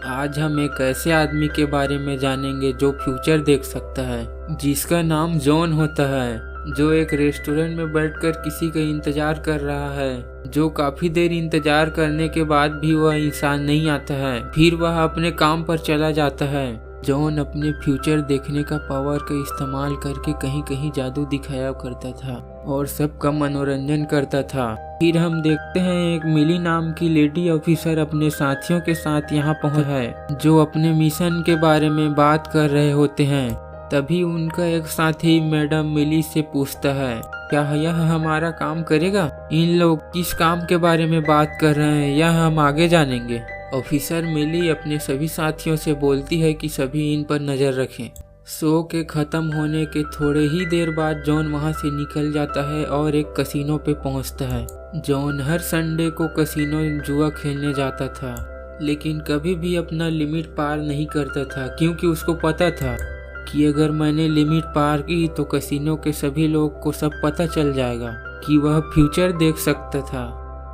आज हम एक ऐसे आदमी के बारे में जानेंगे जो फ्यूचर देख सकता है, जिसका नाम जॉन होता है, जो एक रेस्टोरेंट में बैठकर किसी का इंतजार कर रहा है। जो काफी देर इंतजार करने के बाद भी वह इंसान नहीं आता है, फिर वह अपने काम पर चला जाता है। जॉन अपने फ्यूचर देखने का पावर का इस्तेमाल करके कहीं कहीं जादू दिखाया करता था और सबका मनोरंजन करता था। फिर हम देखते हैं एक मिली नाम की लेडी ऑफिसर अपने साथियों के साथ यहाँ पहुँच है, जो अपने मिशन के बारे में बात कर रहे होते हैं। तभी उनका एक साथी मैडम मिली से पूछता है, क्या यह हमारा काम करेगा? इन लोग किस काम के बारे में बात कर रहे हैं, यह हम आगे जानेंगे। ऑफिसर मिली अपने सभी साथियों से बोलती है कि सभी इन पर नजर रखें। शो के खत्म होने के थोड़े ही देर बाद जॉन वहां से निकल जाता है और एक कसिनो पे पहुंचता है। जॉन हर संडे को कसिनो जुआ खेलने जाता था, लेकिन कभी भी अपना लिमिट पार नहीं करता था, क्योंकि उसको पता था कि अगर मैंने लिमिट पार की तो कसिनो के सभी लोग को सब पता चल जाएगा कि वह फ्यूचर देख सकता था।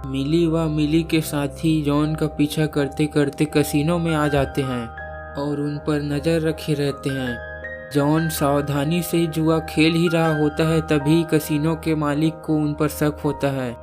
मिली व मिली के साथी जॉन का पीछा करते करते कसिनो में आ जाते हैं और उन पर नजर रखे रहते हैं। जॉन सावधानी से जुआ खेल ही रहा होता है, तभी कसिनो के मालिक को उन पर शक होता है,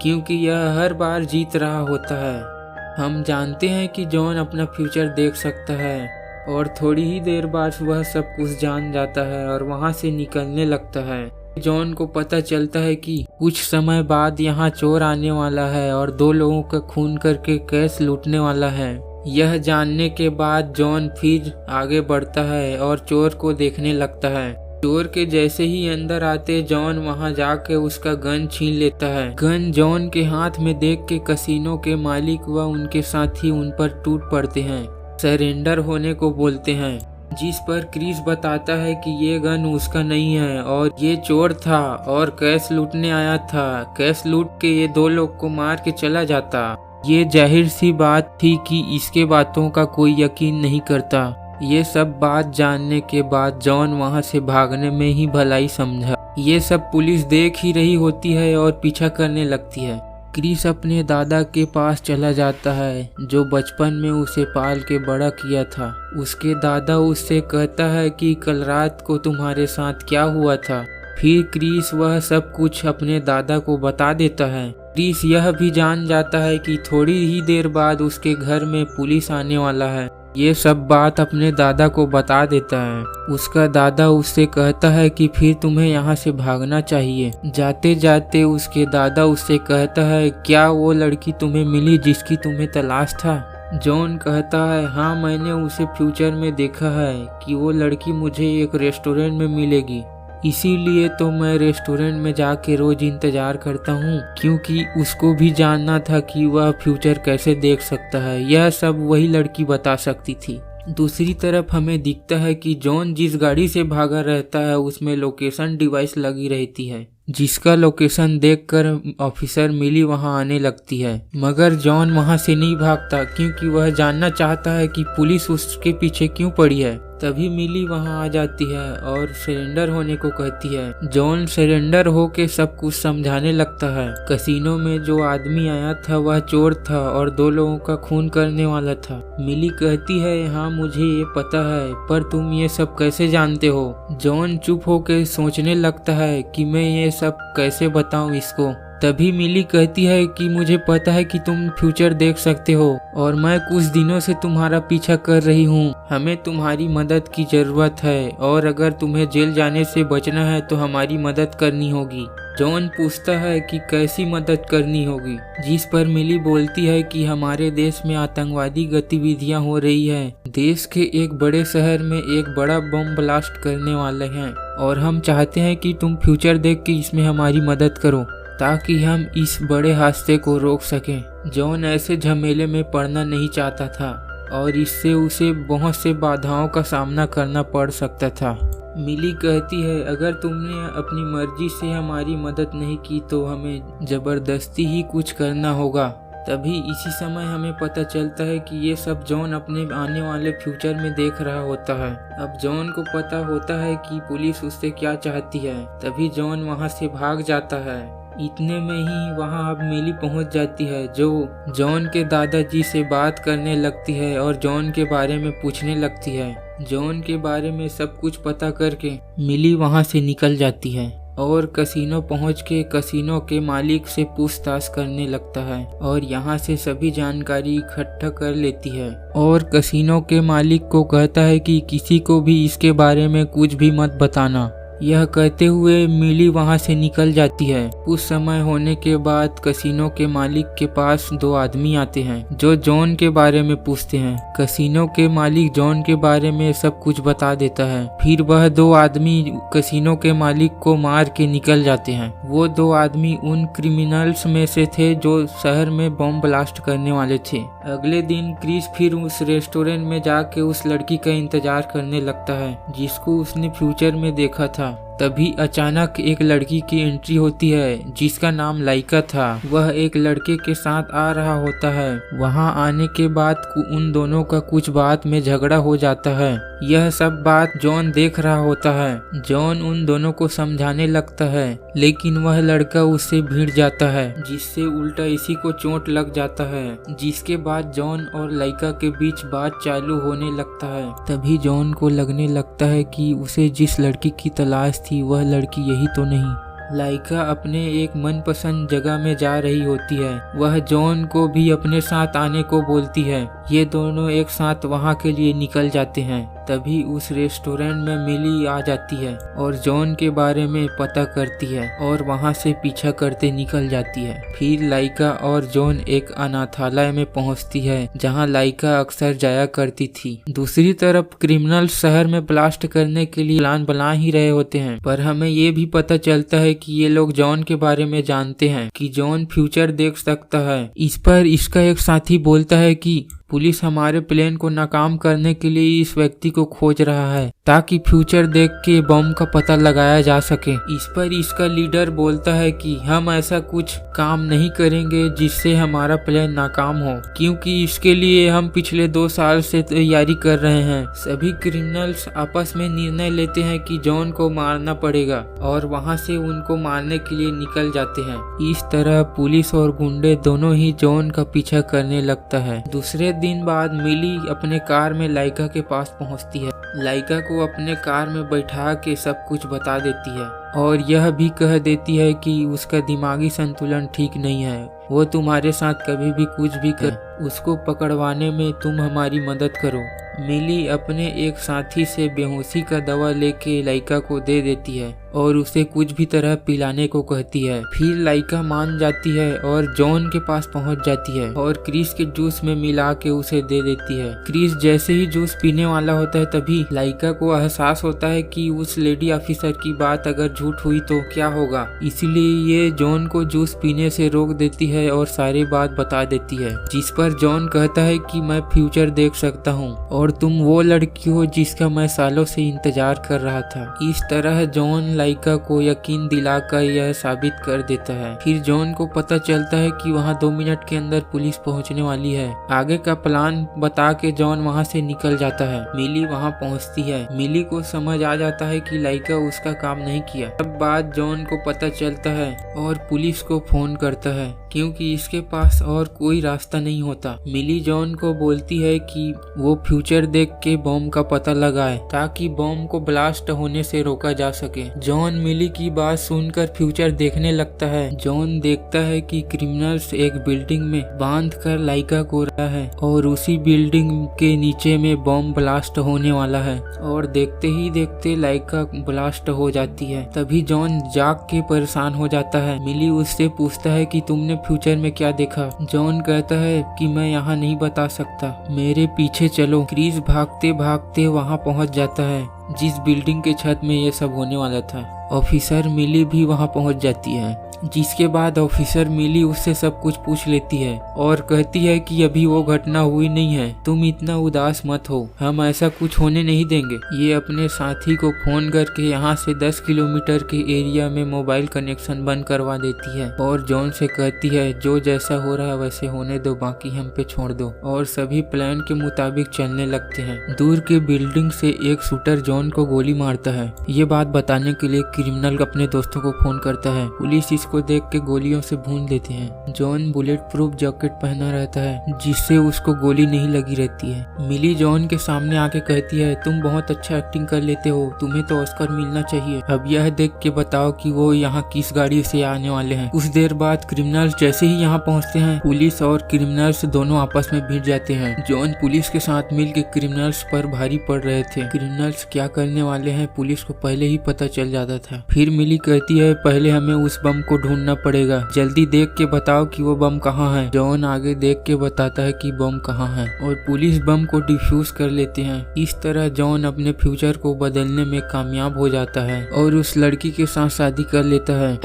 क्योंकि यह हर बार जीत रहा होता है। हम जानते हैं कि जॉन अपना फ्यूचर देख सकता है और थोड़ी ही देर बाद वह सब कुछ जान जाता है और वहां से निकलने लगता है। जॉन को पता चलता है कि कुछ समय बाद यहाँ चोर आने वाला है और 2 लोगों का खून करके कैश लूटने वाला है। यह जानने के बाद जॉन फिर आगे बढ़ता है और चोर को देखने लगता है। चोर के जैसे ही अंदर आते जॉन वहां जाके उसका गन छीन लेता है। गन जॉन के हाथ में देख के कसिनो के मालिक व उनके साथी उन पर टूट पड़ते हैं, सरेंडर होने को बोलते हैं। जिस पर क्रिस बताता है कि ये गन उसका नहीं है और ये चोर था और कैश लूटने आया था। कैश लूट के ये 2 लोग को मार के चला जाता। ये जाहिर सी बात थी कि इसके बातों का कोई यकीन नहीं करता। ये सब बात जानने के बाद जॉन वहां से भागने में ही भलाई समझा। ये सब पुलिस देख ही रही होती है और पीछा करने लगती है। क्रिस अपने दादा के पास चला जाता है, जो बचपन में उसे पाल के बड़ा किया था। उसके दादा उससे कहता है कि कल रात को तुम्हारे साथ क्या हुआ था। फिर क्रिस वह सब कुछ अपने दादा को बता देता है। क्रिस यह भी जान जाता है कि थोड़ी ही देर बाद उसके घर में पुलिस आने वाला है। ये सब बात अपने दादा को बता देता है। उसका दादा उससे कहता है कि फिर तुम्हें यहाँ से भागना चाहिए। जाते जाते उसके दादा उससे कहता है, क्या वो लड़की तुम्हें मिली जिसकी तुम्हें तलाश था? जॉन कहता है, हाँ, मैंने उसे फ्यूचर में देखा है कि वो लड़की मुझे एक रेस्टोरेंट में मिलेगी। इसीलिए तो मैं रेस्टोरेंट में जाके रोज इंतजार करता हूँ, क्योंकि उसको भी जानना था कि वह फ्यूचर कैसे देख सकता है। यह सब वही लड़की बता सकती थी। दूसरी तरफ हमें दिखता है कि जॉन जिस गाड़ी से भागा रहता है उसमें लोकेशन डिवाइस लगी रहती है, जिसका लोकेशन देखकर ऑफिसर मिली वहां आने लगती है। मगर जॉन वहां से नहीं भागता, क्योंकि वह जानना चाहता है कि पुलिस उसके पीछे क्यों पड़ी है। तभी मिली वहां आ जाती है और सरेंडर होने को कहती है। जॉन सरेंडर होके सब कुछ समझाने लगता है। कसिनो में जो आदमी आया था वह चोर था और 2 लोगों का खून करने वाला था। मिली कहती है, हाँ, मुझे ये पता है, पर तुम ये सब कैसे जानते हो? जॉन चुप होके सोचने लगता है कि मैं ये सब कैसे बताऊं इसको। तभी मिली कहती है कि मुझे पता है कि तुम फ्यूचर देख सकते हो और मैं कुछ दिनों से तुम्हारा पीछा कर रही हूँ। हमें तुम्हारी मदद की जरूरत है और अगर तुम्हें जेल जाने से बचना है तो हमारी मदद करनी होगी। जॉन पूछता है कि कैसी मदद करनी होगी, जिस पर मिली बोलती है कि हमारे देश में आतंकवादी गतिविधियां हो रही है। देश के एक बड़े शहर में एक बड़ा बम ब्लास्ट करने वाले हैं और हम चाहते हैं कि तुम फ्यूचर देख के इसमें हमारी मदद करो, ताकि हम इस बड़े हादसे को रोक सकें। जॉन ऐसे झमेले में पड़ना नहीं चाहता था और इससे उसे बहुत से बाधाओं का सामना करना पड़ सकता था। मिली कहती है, अगर तुमने अपनी मर्जी से हमारी मदद नहीं की तो हमें जबरदस्ती ही कुछ करना होगा। तभी इसी समय हमें पता चलता है कि ये सब जॉन अपने आने वाले फ्यूचर में देख रहा होता है। अब जॉन को पता होता है कि पुलिस उससे क्या चाहती है। तभी जॉन वहां से भाग जाता है इतने में ही वहाँ अब मिली पहुँच जाती है, जो जॉन के दादाजी से बात करने लगती है और जॉन के बारे में पूछने लगती है। जॉन के बारे में सब कुछ पता करके मिली वहाँ से निकल जाती है और कसिनो पहुँच के कसिनो के मालिक से पूछताछ करने लगता है और यहाँ से सभी जानकारी इकट्ठा कर लेती है और कसिनो के मालिक को कहता है कि किसी को भी इसके बारे में कुछ भी मत बताना। यह कहते हुए मिली वहां से निकल जाती है। कुछ समय होने के बाद कसिनो के मालिक के पास 2 आदमी आते हैं जो जॉन के बारे में पूछते हैं। कसिनो के मालिक जॉन के बारे में सब कुछ बता देता है। फिर वह 2 आदमी कसिनो के मालिक को मार के निकल जाते हैं। वो 2 आदमी उन क्रिमिनल्स में से थे जो शहर में बम ब्लास्ट करने वाले थे। अगले दिन क्रिस फिर उस रेस्टोरेंट में जाके उस लड़की का इंतजार करने लगता है जिसको उसने फ्यूचर में देखा था। तभी अचानक एक लड़की की एंट्री होती है जिसका नाम लाइका था। वह एक लड़के के साथ आ रहा होता है। वहां आने के बाद उन दोनों का कुछ बात में झगड़ा हो जाता है। यह सब बात जॉन देख रहा होता है। जॉन उन दोनों को समझाने लगता है लेकिन वह लड़का उससे भिड़ जाता है जिससे उल्टा इसी को चोट लग जाता है। जिसके बाद जॉन और लाइका के बीच बात चालू होने लगता है। तभी जॉन को लगने लगता है कि उसे जिस लड़की की तलाश थी वह लड़की यही तो नहीं। लाइका अपने एक मनपसंद जगह में जा रही होती है। वह जॉन को भी अपने साथ आने को बोलती है। ये दोनों एक साथ वहाँ के लिए निकल जाते हैं। तभी उस रेस्टोरेंट में मिली आ जाती है और जॉन के बारे में पता करती है और वहाँ से पीछा करते निकल जाती है। फिर लाइका और जॉन एक अनाथालय में पहुँचती है जहाँ लाइका अक्सर जाया करती थी। दूसरी तरफ क्रिमिनल शहर में ब्लास्ट करने के लिए प्लान बना ही रहे होते हैं, पर हमें ये भी पता चलता है कि ये लोग जॉन के बारे में जानते हैं कि जॉन फ्यूचर देख सकता है। इस पर इसका एक साथी बोलता है कि पुलिस हमारे प्लान को नाकाम करने के लिए इस व्यक्ति को खोज रहा है ताकि फ्यूचर देख के बम का पता लगाया जा सके। इस पर इसका लीडर बोलता है कि हम ऐसा कुछ काम नहीं करेंगे जिससे हमारा प्लान नाकाम हो, क्योंकि इसके लिए हम पिछले 2 साल से तैयारी कर रहे हैं। सभी क्रिमिनल्स आपस में निर्णय लेते हैं कि जॉन को मारना पड़ेगा और वहां से उनको मारने के लिए निकल जाते हैं। इस तरह पुलिस और गुंडे दोनों ही जॉन का पीछा करने लगता है। दूसरे दिन बाद मिली अपने कार में लाइका के पास पहुंचती है। लाइका को अपने कार में बैठा के सब कुछ बता देती है और यह भी कह देती है कि उसका दिमागी संतुलन ठीक नहीं है। वो तुम्हारे साथ कभी भी कुछ भी कर, उसको पकड़वाने में तुम हमारी मदद करो। मिली अपने एक साथी से बेहोशी का दवा लेके लाइका को दे देती है और उसे कुछ भी तरह पिलाने को कहती है। फिर लाइका मान जाती है और जॉन के पास पहुंच जाती है और क्रिस के जूस में मिला के उसे दे देती है। क्रिस जैसे ही जूस पीने वाला होता है तभी लाइका को एहसास होता है कि उस लेडी ऑफिसर की बात अगर झूठ हुई तो क्या होगा। इसीलिए ये जॉन को जूस पीने से रोक देती है और सारी बात बता देती है। जिस पर जॉन कहता है कि मैं फ्यूचर देख सकता हूँ और तुम वो लड़की हो जिसका मैं सालों से इंतजार कर रहा था। इस तरह जॉन लाइका को यकीन दिलाकर यह साबित कर देता है। फिर जॉन को पता चलता है कि वहाँ 2 मिनट के अंदर पुलिस पहुँचने वाली है। आगे का प्लान बता के जॉन वहाँ से निकल जाता है। मिली वहाँ पहुँचती है। मिली को समझ आ जाता है कि लाइका उसका काम नहीं किया। तब बाद जॉन को पता चलता है और पुलिस को फोन करता है क्योंकि इसके पास और कोई रास्ता नहीं होता। मिली जॉन को बोलती है कि वो फ्यूचर देख के बम का पता लगाए ताकि बम को ब्लास्ट होने से रोका जा सके। जॉन मिली की बात सुनकर फ्यूचर देखने लगता है। जॉन देखता है कि क्रिमिनल्स एक बिल्डिंग में बांध कर लाइका को रहा है और उसी बिल्डिंग के नीचे में बम ब्लास्ट होने वाला है और देखते ही देखते लाइका ब्लास्ट हो जाती है। तभी जॉन जाग के परेशान हो जाता है। मिली उससे पूछता है कि तुमने फ्यूचर में क्या देखा। जॉन कहता है कि मैं यहाँ नहीं बता सकता, मेरे पीछे चलो। क्रिस भागते भागते वहाँ पहुँच जाता है जिस बिल्डिंग के छत में ये सब होने वाला था। ऑफिसर मिली भी वहाँ पहुँच जाती है, जिसके बाद ऑफिसर मिली उससे सब कुछ पूछ लेती है और कहती है कि अभी वो घटना हुई नहीं है, तुम इतना उदास मत हो, हम ऐसा कुछ होने नहीं देंगे। ये अपने साथी को फोन करके यहाँ से 10 किलोमीटर के एरिया में मोबाइल कनेक्शन बंद करवा देती है और जॉन से कहती है जो जैसा हो रहा है वैसे होने दो, बाकी हम पे छोड़ दो। और सभी प्लान के मुताबिक चलने लगते हैं। दूर के बिल्डिंग से एक शूटर जॉन को गोली मारता है। ये बात बताने के लिए क्रिमिनल अपने दोस्तों को फोन करता है। पुलिस इसको देख के गोलियों से भून देते हैं। जॉन बुलेट प्रूफ जैकेट पहना रहता है जिससे उसको गोली नहीं लगी रहती है। मिली जॉन के सामने आके कहती है, तुम बहुत अच्छा एक्टिंग कर लेते हो, तुम्हें तो ऑस्कर मिलना चाहिए। अब यह देख के बताओ कि वो यहाँ किस गाड़ी से आने वाले हैं। कुछ देर बाद क्रिमिनल्स जैसे ही यहाँ पहुँचते हैं, पुलिस और क्रिमिनल्स दोनों आपस में भिड़ जाते हैं। जॉन पुलिस के साथ मिलकर क्रिमिनल्स पर भारी पड़ रहे थे। क्रिमिनल्स क्या करने वाले हैं पुलिस को पहले ही पता चल जाता था। फिर मिली कहती है, पहले हमें उस बम को ढूंढना पड़ेगा, जल्दी देख के बताओ कि वो बम कहाँ है। जॉन आगे देख के बताता है कि बम कहाँ है और पुलिस बम को डिफ्यूज कर लेते हैं। इस तरह जॉन अपने फ्यूचर को बदलने में कामयाब हो जाता है और उस लड़की के साथ शादी कर लेता है।